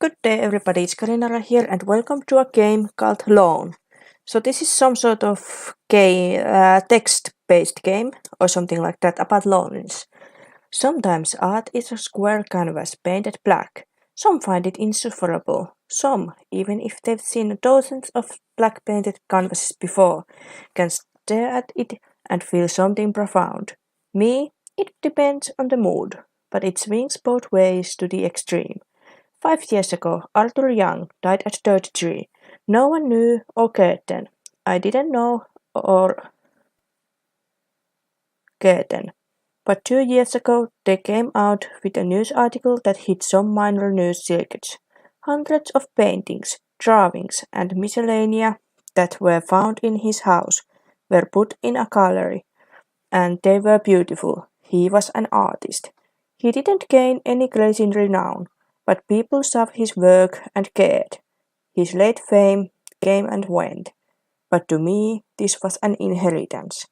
Good day, everybody. It's Karinara here, and welcome to a game called Loan. So this is some sort of text-based game or something like that about loneliness. Sometimes art is a square canvas painted black. Some find it insufferable. Some, even if they've seen dozens of black painted canvases before, can stare at it and feel something profound. Me, it depends on the mood, but it swings both ways to the extreme. 5 years ago, Arthur Young died at 33. No one knew or cared then. I didn't know or care then. But 2 years ago, they came out with a news article that hit some minor news circuits. Hundreds of paintings, drawings, and miscellanea that were found in his house were put in a gallery, and they were beautiful. He was an artist. He didn't gain any crazy renown, but people saw his work and cared. His late fame came and went, but to me this was an inheritance.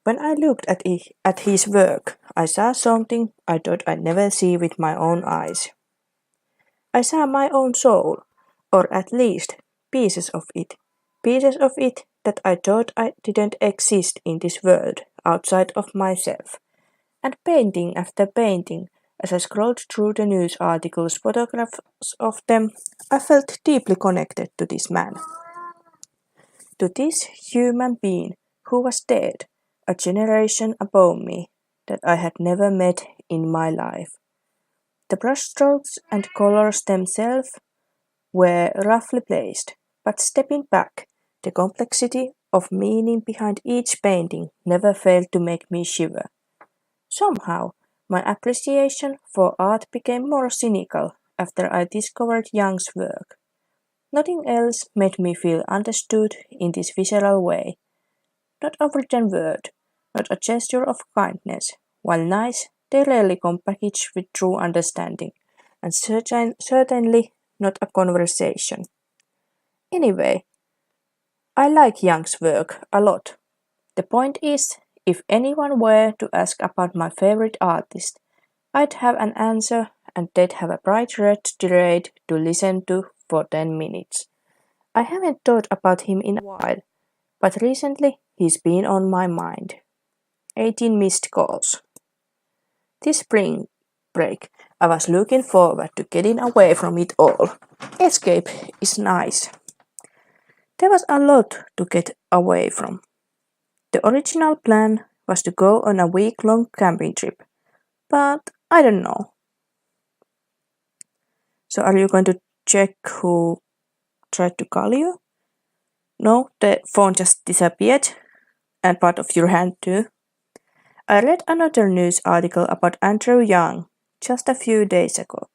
When I looked at his work, I saw something I thought I'd never see with my own eyes. I saw my own soul, or at least pieces of it that I thought I didn't exist in this world outside of myself. And painting after painting, as I scrolled through the news articles, photographs of them, I felt deeply connected to this man, to this human being who was dead, a generation above me that I had never met in my life. The brushstrokes and colors themselves were roughly placed, but stepping back, the complexity of meaning behind each painting never failed to make me shiver. Somehow, my appreciation for art became more cynical after I discovered Young's work. Nothing else made me feel understood in this visceral way. Not a written word, not a gesture of kindness. While nice, they rarely come packaged with true understanding, and certainly not a conversation. Anyway, I like Young's work a lot. The point is, if anyone were to ask about my favorite artist, I'd have an answer and they'd have a bright red tirade to listen to for 10 minutes. I haven't thought about him in a while, but recently he's been on my mind. 18 missed calls. This spring break, I was looking forward to getting away from it all. Escape is nice. There was a lot to get away from. The original plan was to go on a week-long camping trip, but I don't know. So are you going to check who tried to call you? No, the phone just disappeared, and part of your hand too. I read another news article about Andrew Young just a few days ago.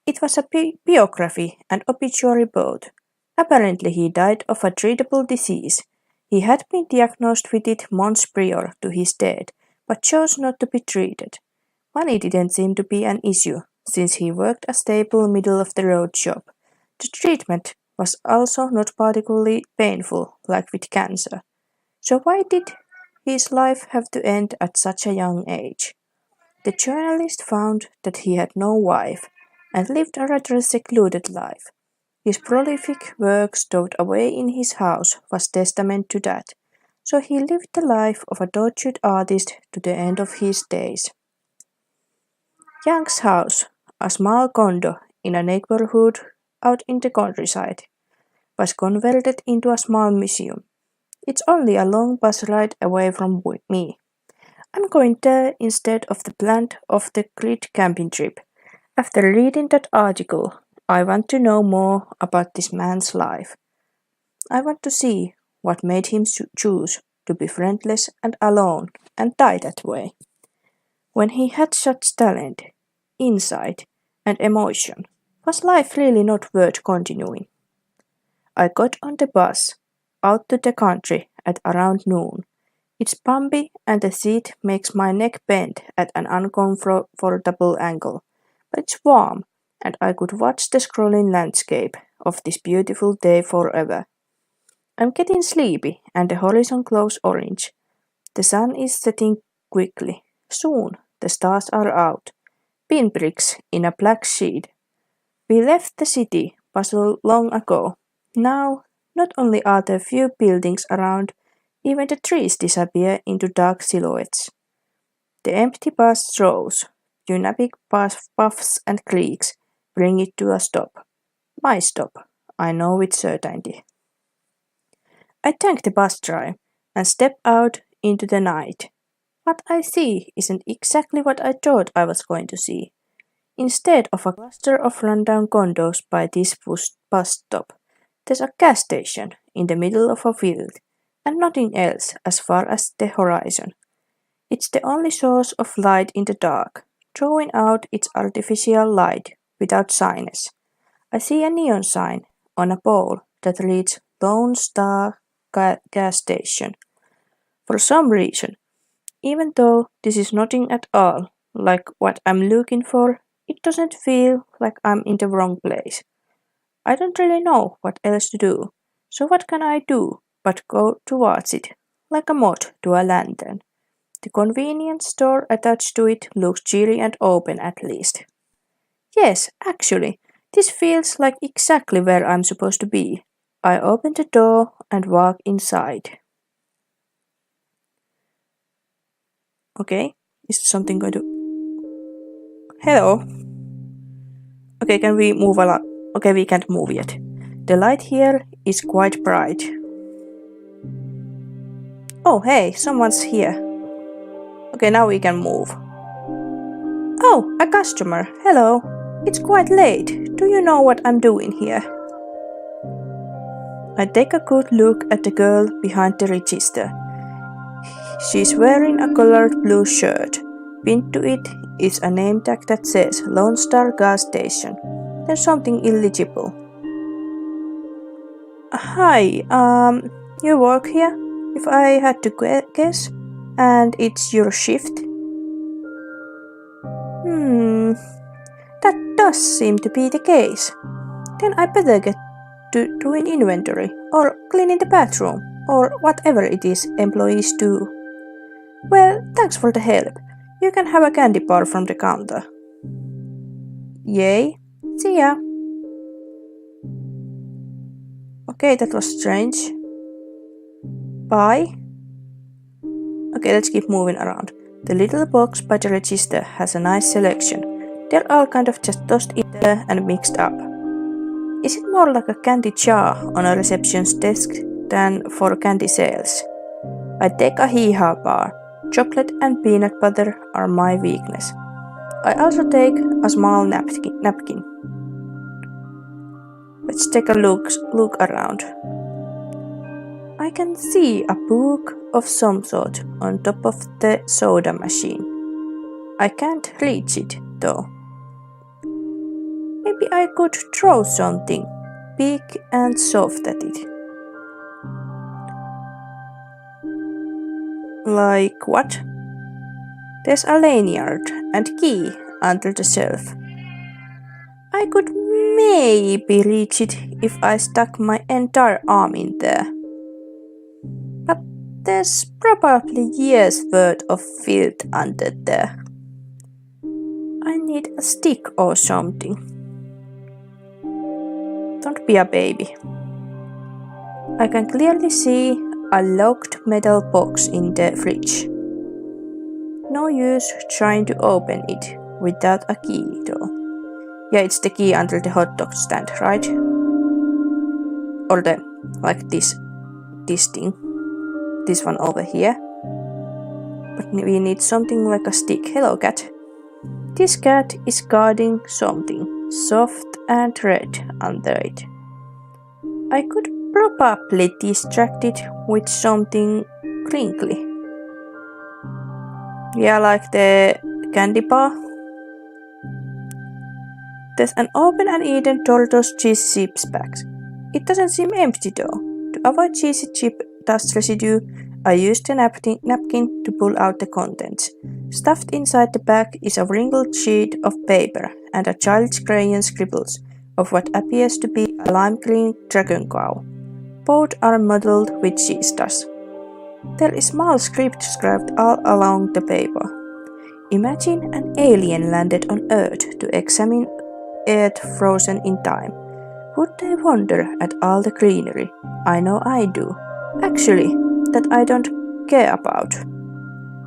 It was a biography and obituary both. Apparently he died of a treatable disease. He had been diagnosed with it months prior to his death, but chose not to be treated. Money didn't seem to be an issue, since he worked a stable middle-of-the-road job. The treatment was also not particularly painful, like with cancer. So why did his life have to end at such a young age? The journalist found that he had no wife and lived a rather secluded life. His prolific work stowed away in his house was testament to that, so he lived the life of a tortured artist to the end of his days. Young's house, a small condo in a neighborhood out in the countryside, was converted into a small museum. It's only a long bus ride away from me. I'm going there instead of the planned off-the-grid camping trip. After reading that article, I want to know more about this man's life. I want to see what made him choose to be friendless and alone and die that way. When he had such talent, insight, and emotion, was life really not worth continuing? I got on the bus, out to the country at around noon. It's bumpy and the seat makes my neck bend at an uncomfortable angle, but it's warm and I could watch the scrolling landscape of this beautiful day forever. I'm getting sleepy and the horizon glows orange. The sun is setting quickly. Soon the stars are out, pinpricks in a black sheet. We left the city puzzle long ago. Now, not only are there few buildings around, even the trees disappear into dark silhouettes. The empty bus throws, dynamic puffs and creaks, bring it to a stop. My stop, I know with certainty. I thank the bus driver and step out into the night. What I see isn't exactly what I thought I was going to see. Instead of a cluster of rundown condos by this bus stop, there's a gas station in the middle of a field, and nothing else as far as the horizon. It's the only source of light in the dark, throwing out its artificial light without signs. I see a neon sign on a pole that reads Lone Star Gas Station. For some reason, even though this is nothing at all like what I'm looking for, it doesn't feel like I'm in the wrong place. I don't really know what else to do. So what can I do but go towards it, like a moth to a lantern? The convenience store attached to it looks cheery and open at least. Yes, actually, this feels like exactly where I'm supposed to be. I open the door and walk inside. Okay, is something going to... Hello? Okay, can we move a lot? Okay, we can't move yet. The light here is quite bright. Oh, hey, someone's here. Okay, now we can move. Oh, a customer. Hello. It's quite late. Do you know what I'm doing here? I take a good look at the girl behind the register. She's wearing a colored blue shirt. Pinned to it is a name tag that says Lone Star Gas Station. There's something illegible. Hi, you work here? If I had to guess, and it's your shift? That does seem to be the case. Then I better get to doing inventory, or cleaning the bathroom, or whatever it is employees do. Well, thanks for the help. You can have a candy bar from the counter. Yay. See ya. Okay, that was strange. Bye. Okay, let's keep moving around. The little box by the register has a nice selection. They're all kind of just tossed in there and mixed up. Is it more like a candy jar on a reception's desk than for candy sales? I take a hee-haw bar. Chocolate and peanut butter are my weakness. I also take a small napkin. Let's take a look around. I can see a book of some sort on top of the soda machine. I can't reach it though. Maybe I could throw something big and soft at it. Like what? There's a lanyard and key under the shelf. I could maybe reach it if I stuck my entire arm in there. But there's probably years worth of filth under there. I need a stick or something. Don't be a baby. I can clearly see a locked metal box in the fridge. No use trying to open it without a key though. Yeah, it's the key under the hot dog stand, right? Or like this thing. This one over here. But we need something like a stick. Hello, cat. This cat is guarding something soft and red under it. I could probably distract it with something crinkly. Yeah, like the candy bar. There's an open and eaten Doritos cheese chips bag. It doesn't seem empty though. To avoid cheesy chip dust residue, I used the napkin to pull out the contents. Stuffed inside the bag is a wrinkled sheet of paper and a child's crayon scribbles of what appears to be a lime green dragon cow. Both are mottled with cheese dust. There is small script scribed all along the paper. Imagine an alien landed on Earth to examine earth frozen in time. Would they wonder at all the greenery? I know I do. Actually, that I don't care about.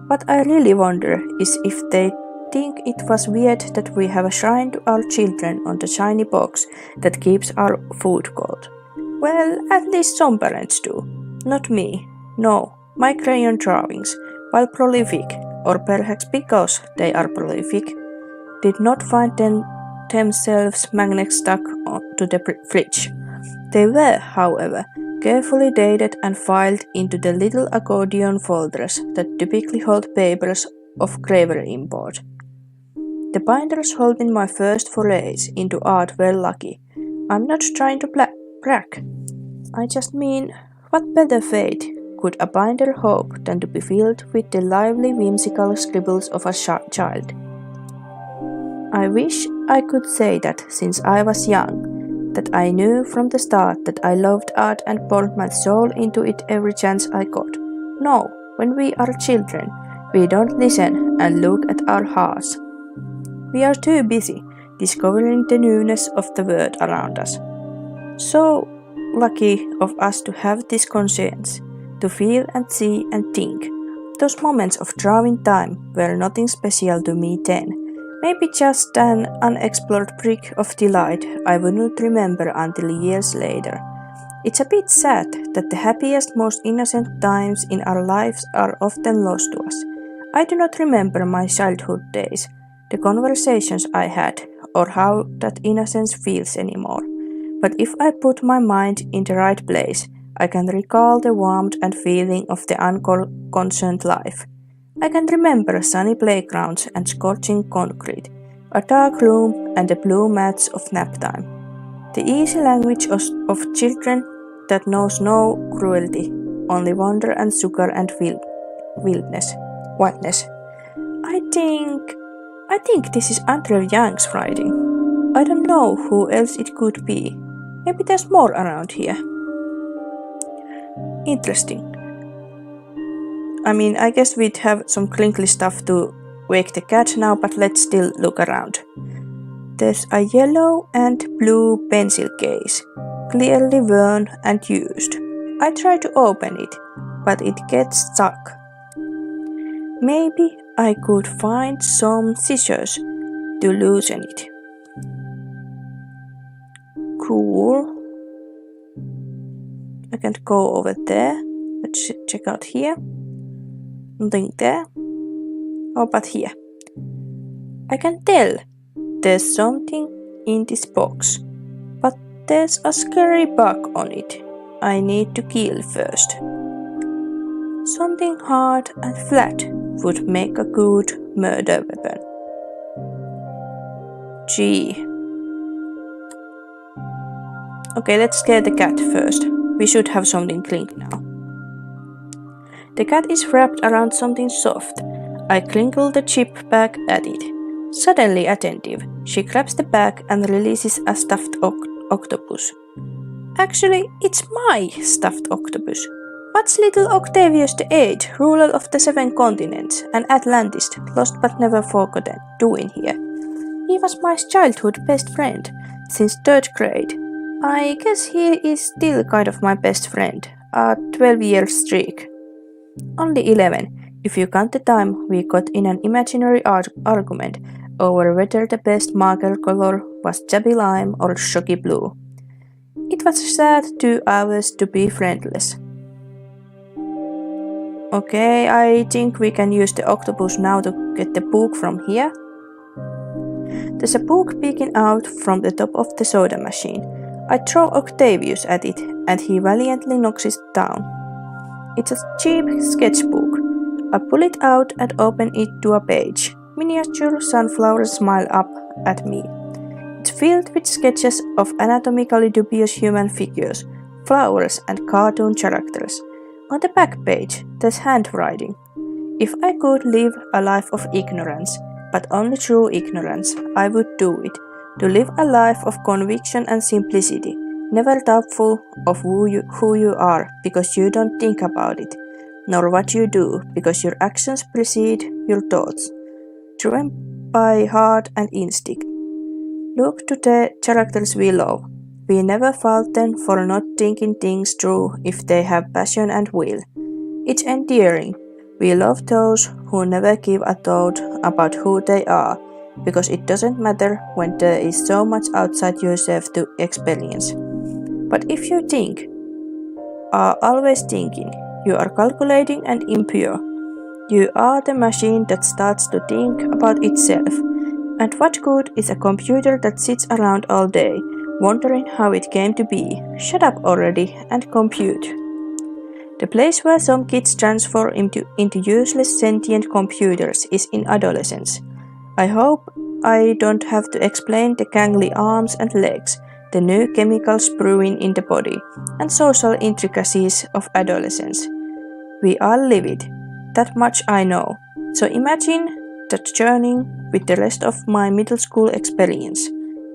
What I really wonder is if they think it was weird that we have a shrine to our children on the shiny box that keeps our food cold. Well, at least some parents do. Not me. No, my crayon drawings, while prolific, or perhaps because they are prolific, did not find themselves magnets stuck to the fridge. They were, however, carefully dated and filed into the little accordion folders that typically hold papers of graver import. The binders holding my first forays into art were lucky. I'm not trying to brag. I just mean, what better fate could a binder hope than to be filled with the lively whimsical scribbles of a child? I wish I could say that since I was young, that I knew from the start that I loved art and poured my soul into it every chance I got. No, when we are children, we don't listen and look at our hearts. We are too busy discovering the newness of the world around us. So lucky of us to have this conscience, to feel and see and think. Those moments of drawing time were nothing special to me then. Maybe just an unexplored brick of delight I wouldn't remember until years later. It's a bit sad that the happiest, most innocent times in our lives are often lost to us. I do not remember my childhood days, the conversations I had, or how that innocence feels anymore. But if I put my mind in the right place, I can recall the warmth and feeling of the unconcerned life. I can remember sunny playgrounds and scorching concrete, a dark room and the blue mats of nap time. The easy language of children that knows no cruelty, only wonder and sugar and wildness. I think this is Andrew Young's writing. I don't know who else it could be. Maybe there's more around here. Interesting. I guess we'd have some crinkly stuff to wake the cat now, but let's still look around. There's a yellow and blue pencil case, clearly worn and used. I try to open it, but it gets stuck. Maybe I could find some scissors to loosen it. Cool. I can't go over there. Let's check out here. Nothing there. Oh, but here. I can tell there's something in this box, but there's a scary bug on it I need to kill first. Something hard and flat would make a good murder weapon. Gee. Okay, let's scare the cat first. We should have something clink now. The cat is wrapped around something soft. I crinkle the chip back at it. Suddenly attentive, she grabs the bag and releases a stuffed octopus. Actually, it's my stuffed octopus. What's little Octavius the Eighth, ruler of the 7 continents, an Atlantist, lost but never forgotten, doing here? He was my childhood best friend, since 3rd grade. I guess he is still kind of my best friend, a 12-year streak. Only 11, if you count the time we got in an imaginary argument over whether the best marker color was chubby lime or shocky blue. It was sad 2 hours to be friendless. Okay, I think we can use the octopus now to get the book from here. There's a book peeking out from the top of the soda machine. I throw Octavius at it and he valiantly knocks it down. It's a cheap sketchbook. I pull it out and open it to a page. Miniature sunflowers smile up at me. It's filled with sketches of anatomically dubious human figures, flowers and cartoon characters. On the back page, there's handwriting. If I could live a life of ignorance, but only true ignorance, I would do it. To live a life of conviction and simplicity, never doubtful of who you are because you don't think about it, nor what you do because your actions precede your thoughts, driven by heart and instinct. Look to the characters we love. We never fault them for not thinking things through if they have passion and will. It's endearing. We love those who never give a thought about who they are, because it doesn't matter when there is so much outside yourself to experience. But if you are always thinking, you are calculating and impure. You are the machine that starts to think about itself. And what good is a computer that sits around all day, wondering how it came to be? Shut up already and compute. The place where some kids transform into useless sentient computers is in adolescence. I hope I don't have to explain the gangly arms and legs, the new chemicals brewing in the body, and social intricacies of adolescence. We all live it. That much I know. So imagine that journey with the rest of my middle school experience.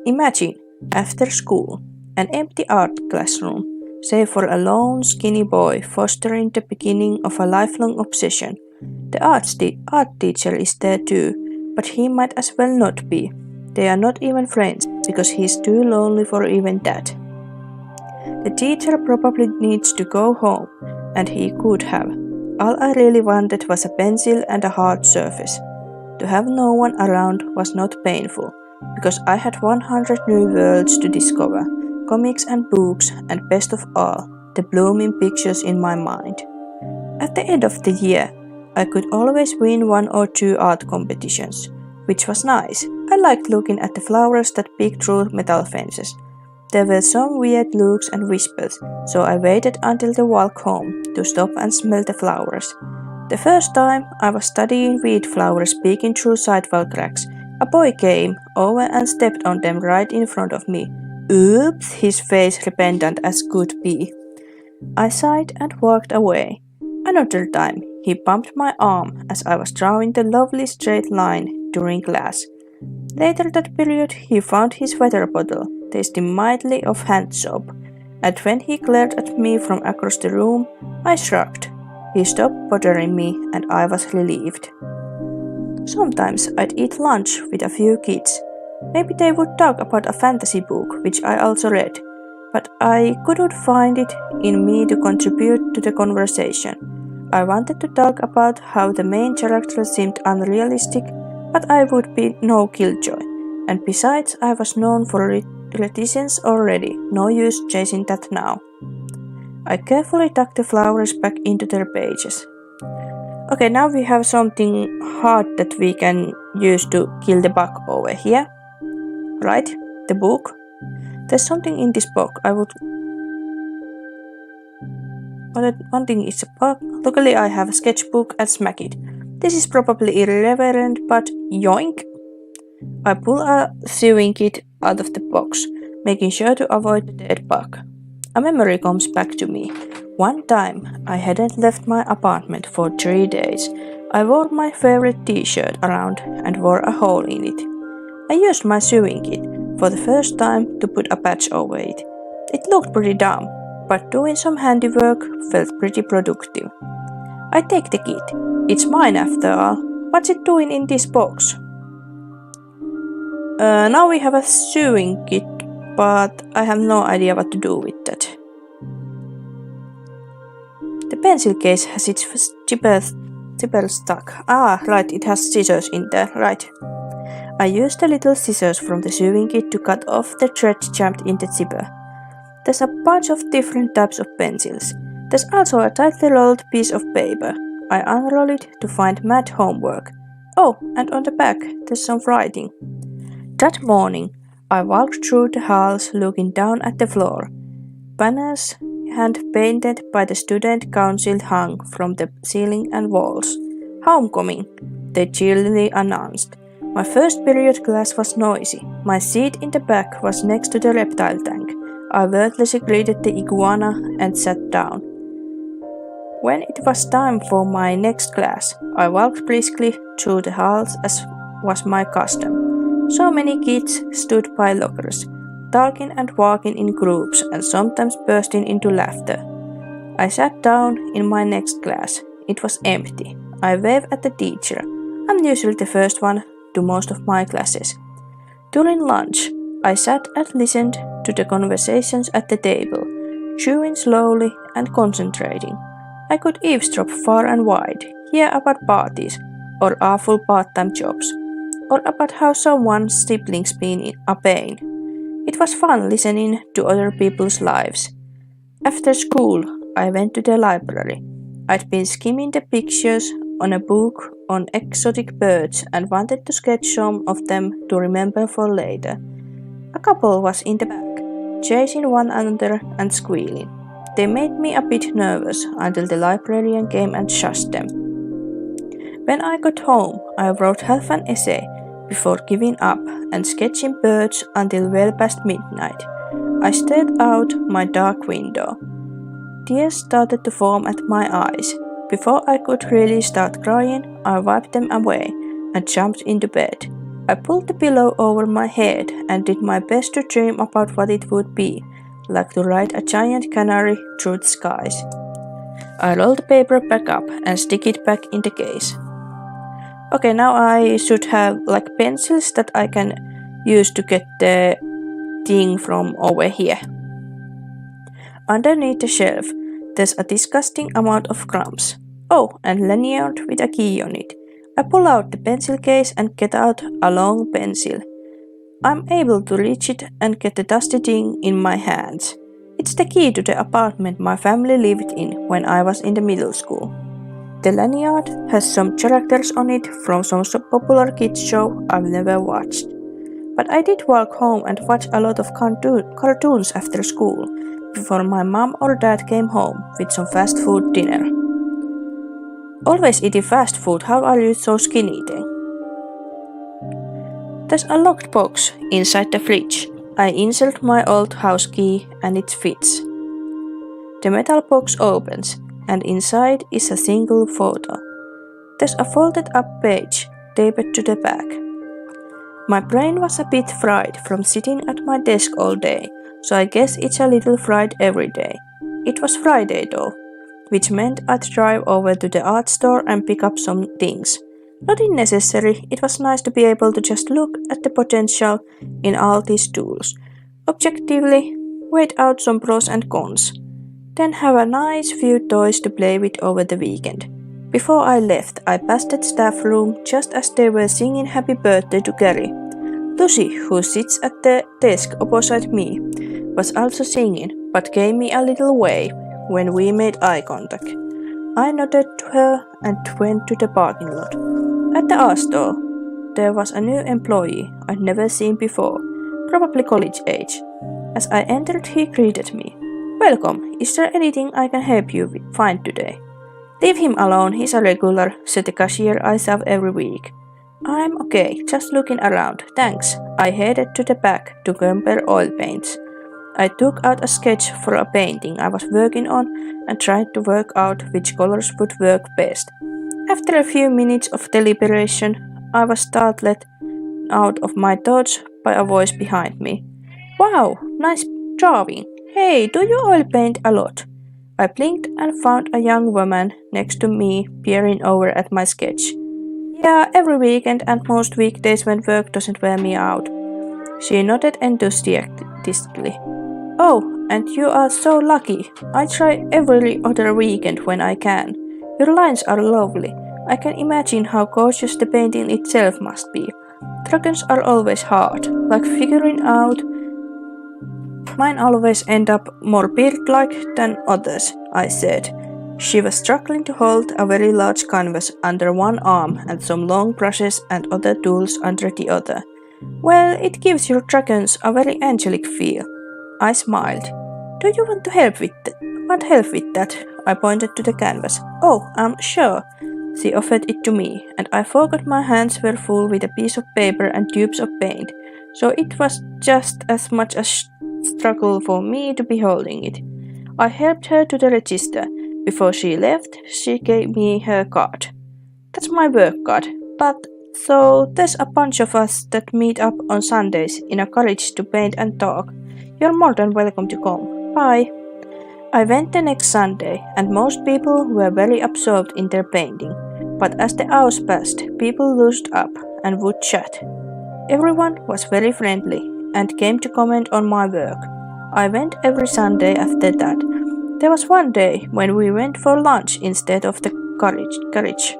Imagine, after school, an empty art classroom, save for a lone skinny boy fostering the beginning of a lifelong obsession. The art teacher is there too, but he might as well not be. They are not even friends, because he's too lonely for even that. The teacher probably needs to go home, and he could have. All I really wanted was a pencil and a hard surface. To have no one around was not painful, because I had 100 new worlds to discover, comics and books, and best of all, the blooming pictures in my mind. At the end of the year, I could always win 1 or 2 art competitions, which was nice. I liked looking at the flowers that peeked through metal fences. There were some weird looks and whispers, so I waited until the walk home to stop and smell the flowers. The first time I was studying weed flowers peeking through sidewalk cracks, a boy came over and stepped on them right in front of me. Oops, his face repentant as could be. I sighed and walked away. Another time, he bumped my arm as I was drawing the lovely straight line during class. Later that period, he found his water bottle, tasting mildly of hand soap, and when he glared at me from across the room, I shrugged. He stopped bothering me, and I was relieved. Sometimes I'd eat lunch with a few kids. Maybe they would talk about a fantasy book, which I also read, but I couldn't find it in me to contribute to the conversation. I wanted to talk about how the main character seemed unrealistic, but I would be no killjoy, and besides I was known for reticence already, no use chasing that now. I carefully tucked the flowers back into their pages. Okay, now we have something hard that we can use to kill the bug over here. Right? The book. There's something in this book But one thing is a bug. Luckily I have a sketchbook and smack it. This is probably irrelevant, but yoink! I pull a sewing kit out of the box, making sure to avoid the dead bug. A memory comes back to me. One time, I hadn't left my apartment for 3 days. I wore my favorite t-shirt around and wore a hole in it. I used my sewing kit for the first time to put a patch over it. It looked pretty dumb, but doing some handiwork felt pretty productive. I take the kit. It's mine after all. What's it doing in this box? Now we have a sewing kit, but I have no idea what to do with that. The pencil case has its zipper stuck. Ah, right, it has scissors in there, right. I used the little scissors from the sewing kit to cut off the thread jammed in the zipper. There's a bunch of different types of pencils. There's also a tightly rolled piece of paper. I unroll it to find math homework. Oh, and on the back there's some writing. That morning, I walked through the halls looking down at the floor. Banners hand-painted by the student council hung from the ceiling and walls. Homecoming, they cheerily announced. My first period class was noisy. My seat in the back was next to the reptile tank. I wordlessly greeted the iguana and sat down. When it was time for my next class, I walked briskly through the halls as was my custom. So many kids stood by lockers, talking and walking in groups and sometimes bursting into laughter. I sat down in my next class. It was empty. I waved at the teacher. I'm usually the first one to most of my classes. During lunch, I sat and listened to the conversations at the table, chewing slowly and concentrating. I could eavesdrop far and wide, hear about parties, or awful part-time jobs, or about how someone's siblings been in a pain. It was fun listening to other people's lives. After school, I went to the library. I'd been skimming the pictures on a book on exotic birds and wanted to sketch some of them to remember for later. A couple was in the back, chasing one another and squealing. They made me a bit nervous until the librarian came and shushed them. When I got home, I wrote half an essay before giving up and sketching birds until well past midnight. I stared out my dark window. Tears started to form at my eyes. Before I could really start crying, I wiped them away and jumped into bed. I pulled the pillow over my head and did my best to dream about what it would be like to ride a giant canary through the skies. I rolled the paper back up and stick it back in the case. Okay, now I should have like pencils that I can use to get the thing from over here. Underneath the shelf, there's a disgusting amount of crumbs. Oh, and lanyard with a key on it. I pull out the pencil case and get out a long pencil. I'm able to reach it and get the dusty thing in my hands. It's the key to the apartment my family lived in when I was in the middle school. The lanyard has some characters on it from some popular kids show I've never watched. But I did walk home and watch a lot of cartoons after school, before my mom or dad came home with some fast food dinner. Always eating fast food, how are you so skinny then? There's a locked box inside the fridge. I insert my old house key and it fits. The metal box opens and inside is a single photo. There's a folded up page taped to the back. My brain was a bit fried from sitting at my desk all day, so I guess it's a little fried every day. It was Friday though, which meant I'd drive over to the art store and pick up some things. Nothing necessary, it was nice to be able to just look at the potential in all these tools, objectively weigh out some pros and cons, then have a nice few toys to play with over the weekend. Before I left, I passed the staff room just as they were singing happy birthday to Gary. Lucy, who sits at the desk opposite me, was also singing, but gave me a little wave when we made eye contact. I nodded to her and went to the parking lot. At the art store, there was a new employee I'd never seen before, probably college age. As I entered, he greeted me. "Welcome, is there anything I can help you find today?" "Leave him alone, he's a regular," said the cashier I saw every week. "I'm okay, just looking around, thanks." I headed to the back to compare oil paints. I took out a sketch for a painting I was working on and tried to work out which colors would work best. After a few minutes of deliberation, I was startled out of my thoughts by a voice behind me. "Wow, nice drawing. Hey, do you oil paint a lot?" I blinked and found a young woman next to me peering over at my sketch. "Yeah, every weekend and most weekdays when work doesn't wear me out." She nodded enthusiastically. "Oh, and you are so lucky. I try every other weekend when I can. Your lines are lovely. I can imagine how gorgeous the painting itself must be. Dragons are always hard, like figuring out. Mine always end up more beard-like than others," I said. She was struggling to hold a very large canvas under one arm and some long brushes and other tools under the other. "Well, it gives your dragons a very angelic feel." I smiled. "Do you want help with that?" I pointed to the canvas. "Oh, sure." She offered it to me, and I forgot my hands were full with a piece of paper and tubes of paint, so it was just as much a struggle for me to be holding it. I helped her to the register. Before she left, she gave me her card. "That's my work card, but so there's a bunch of us that meet up on Sundays in a college to paint and talk. You're more than welcome to come. Bye." I went the next Sunday, and most people were very absorbed in their painting. But as the hours passed, people loosened up and would chat. Everyone was very friendly, and came to comment on my work. I went every Sunday after that. There was one day when we went for lunch instead of the carriage.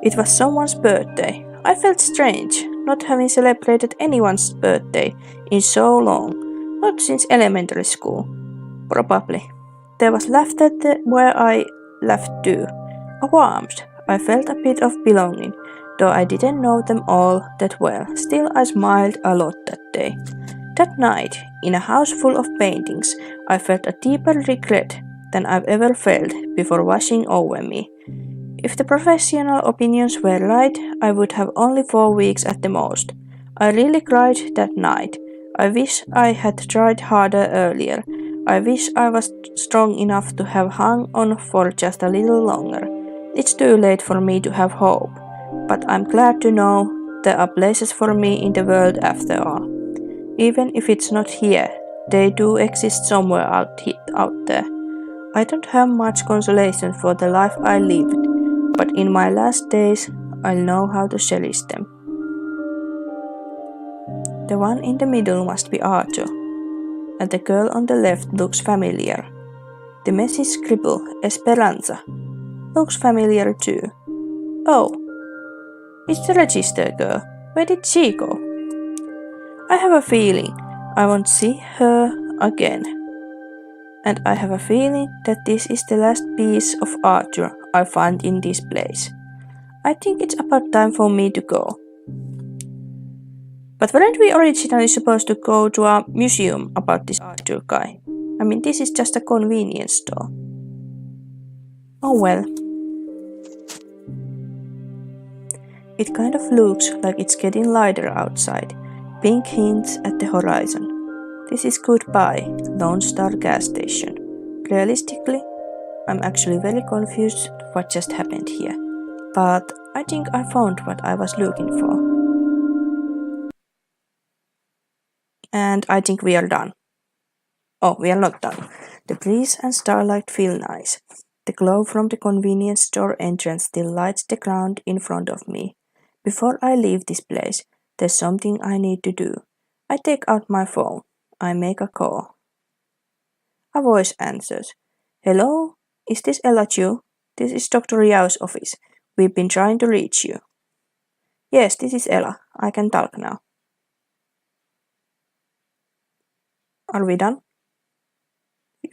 It was someone's birthday. I felt strange, not having celebrated anyone's birthday in so long, not since elementary school. Probably. There was laughter where I laughed too. A warmth. I felt a bit of belonging, though I didn't know them all that well. Still, I smiled a lot that day. That night, in a house full of paintings, I felt a deeper regret than I've ever felt before washing over me. If the professional opinions were right, I would have only 4 weeks at the most. I really cried that night. I wish I had tried harder earlier. I wish I was strong enough to have hung on for just a little longer. It's too late for me to have hope, but I'm glad to know there are places for me in the world after all. Even if it's not here, they do exist somewhere out there. I don't have much consolation for the life I lived, but in my last days, I'll know how to cherish them. The one in the middle must be Arthur, and the girl on the left looks familiar. The messy scribble, Esperanza, looks familiar too. Oh, it's the register girl. Where did she go? I have a feeling I won't see her again. And I have a feeling that this is the last piece of Arthur I find in this place. I think it's about time for me to go. But weren't we originally supposed to go to a museum about this Arthur guy? I mean, this is just a convenience store. Oh well. It kind of looks like it's getting lighter outside. Pink hints at the horizon. This is goodbye, Lone Star gas station. Realistically, I'm actually very confused what just happened here. But I think I found what I was looking for. And I think we are done. Oh, we are not done. The breeze and starlight feel nice. The glow from the convenience store entrance still lights the ground in front of me. Before I leave this place, there's something I need to do. I take out my phone. I make a call. A voice answers. Hello? Is this Ella Chu? This is Dr. Riao's office. We've been trying to reach you. Yes, this is Ella. I can talk now. Are we done?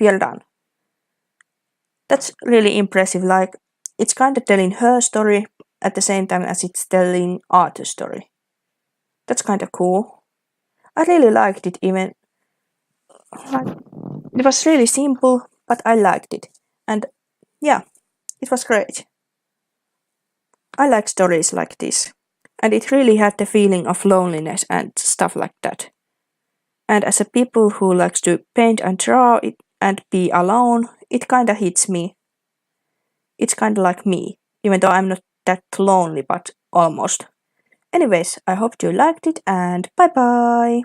We are done. That's really impressive. Like, it's kind of telling her story at the same time as it's telling Arthur's story. That's kind of cool. I really liked it even. Like, it was really simple, but I liked it. And yeah, it was great. I like stories like this. And it really had the feeling of loneliness and stuff like that. And as a people who likes to paint and draw it and be alone, it kinda hits me. It's kinda like me, even though I'm not that lonely, but almost. Anyways, I hope you liked it and bye bye!